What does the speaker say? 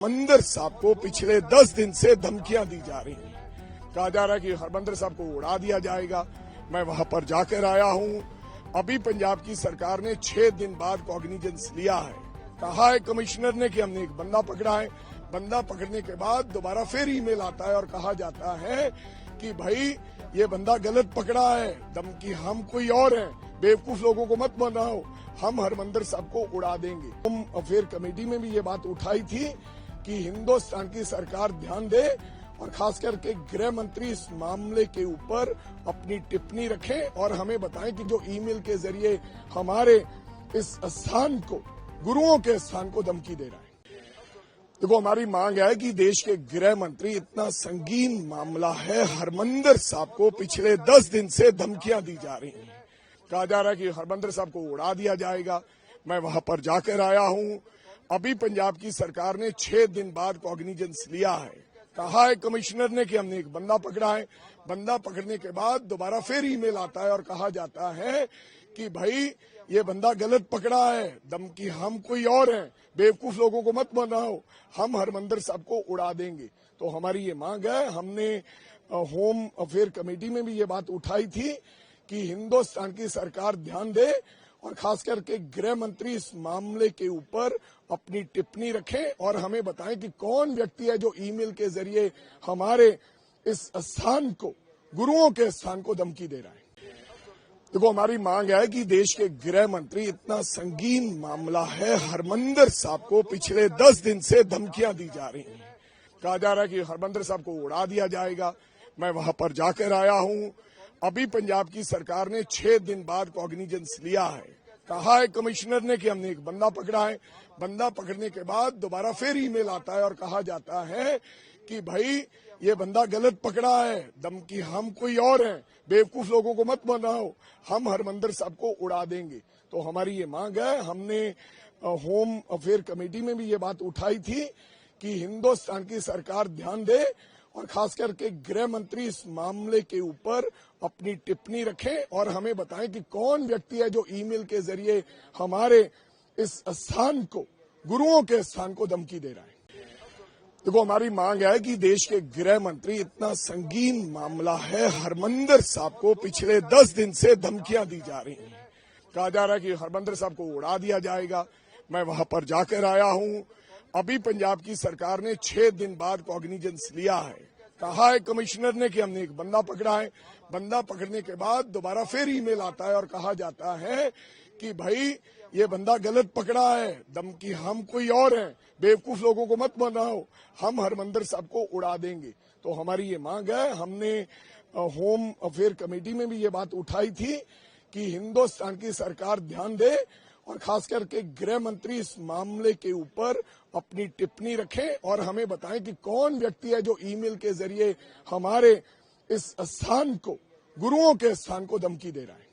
हरमंदर साहब को पिछले 10 दिन से धमकियां दी जा रही हैं। कहा जा रहा है कि हरमंदर साहब को उड़ा दिया जाएगा। मैं वहां पर जाकर आया हूं। अभी पंजाब की सरकार ने 6 दिन बाद कॉग्निजेंस लिया है। कहा है कमिश्नर ने कि हमने एक बंदा पकड़ा है। बंदा पकड़ने के बाद दोबारा फिर ईमेल आता है और कहा जाता है कि भाई ये बंदा गलत पकड़ा है, धमकी हम कोई और है, बेवकूफ लोगों को मत बनाओ, हम हरमंदर साहब को उड़ा देंगे। होम अफेयर कमेटी में भी ये बात उठाई थी कि हिंदुस्तान की सरकार ध्यान दे और खास करके गृह मंत्री इस मामले के ऊपर अपनी टिप्पणी रखें और हमें बताएं कि जो ईमेल के जरिए हमारे इस स्थान को, गुरुओं के स्थान को धमकी दे रहा है। देखो, हमारी मांग है कि देश के गृह मंत्री, इतना संगीन मामला है, हरमंदर साहब को पिछले 10 दिन से धमकियां दी जा रही हैं। कहा जा रहा है कि हरमंदर साहब को उड़ा दिया जाएगा। मैं वहां पर जाकर आया हूं। अभी पंजाब की सरकार ने 6 दिन बाद कॉग्निजेंस लिया है। कहा है कमिश्नर ने कि हमने एक बंदा पकड़ा है। बंदा पकड़ने के बाद दोबारा फिर ईमेल आता है और कहा जाता है कि भाई ये बंदा गलत पकड़ा है, धमकी हम कोई और है, बेवकूफ लोगों को मत बनाओ, हम हरमंदर साहब को उड़ा देंगे। तो हमारी ये मांग है। हमने होम अफेयर कमेटी में भी ये बात उठाई थी कि हिंदुस्तान की सरकार ध्यान दे और खास करके गृह मंत्री इस मामले के ऊपर अपनी टिप्पणी रखें और हमें बताएं कि कौन व्यक्ति है जो ईमेल के जरिए हमारे इस स्थान को, गुरुओं के स्थान को धमकी दे रहा है। देखो, हमारी मांग है कि देश के गृह मंत्री, इतना संगीन मामला है, हरमंदर साहब को पिछले 10 दिन से धमकियां दी जा रही हैं। कहा जा रहा है कि हरमंदर साहब को उड़ा दिया जाएगा। मैं वहां पर जाकर आया हूं। अभी पंजाब की सरकार ने 6 दिन बाद कॉग्निजेंस लिया है। कहा है कमिश्नर ने कि हमने एक बंदा पकड़ा है। बंदा पकड़ने के बाद दोबारा फिर ईमेल आता है और कहा जाता है कि भाई ये बंदा गलत पकड़ा है, धमकी हम कोई और है, बेवकूफ लोगों को मत बनाओ, हम हरमंदर साहब को उड़ा देंगे। तो हमारी ये मांग है। हमने होम अफेयर कमेटी में भी ये बात उठाई थी कि हिंदुस्तान की सरकार ध्यान दे और खास करके गृह मंत्री इस मामले के ऊपर अपनी टिप्पणी रखें और हमें बताएं कि कौन व्यक्ति है जो ईमेल के जरिए हमारे इस स्थान को, गुरुओं के स्थान को धमकी दे रहा है। देखो, हमारी मांग है कि देश के गृह मंत्री, इतना संगीन मामला है, हरमंदर साहब को पिछले 10 दिन से धमकियां दी जा रही हैं। कहा जा रहा है कि हरमंदर साहब को उड़ा दिया जाएगा। मैं वहां पर जाकर आया हूं। अभी पंजाब की सरकार ने 6 दिन बाद कॉग्निजेंस लिया है। कहा है कमिश्नर ने कि हमने एक बंदा पकड़ा है। बंदा पकड़ने के बाद दोबारा फिर ईमेल आता है और कहा जाता है कि भाई ये बंदा गलत पकड़ा है, धमकी हम कोई और है, बेवकूफ लोगों को मत बनाओ, हम हरमंदर साहब को उड़ा देंगे। तो हमारी ये मांग है। हमने होम अफेयर कमेटी में भी ये बात उठाई थी कि हिंदुस्तान की सरकार ध्यान दे और खास करके गृह मंत्री इस मामले के ऊपर अपनी टिप्पणी रखें और हमें बताएं कि कौन व्यक्ति है जो ईमेल के जरिए हमारे इस स्थान को, गुरुओं के स्थान को धमकी दे रहा है।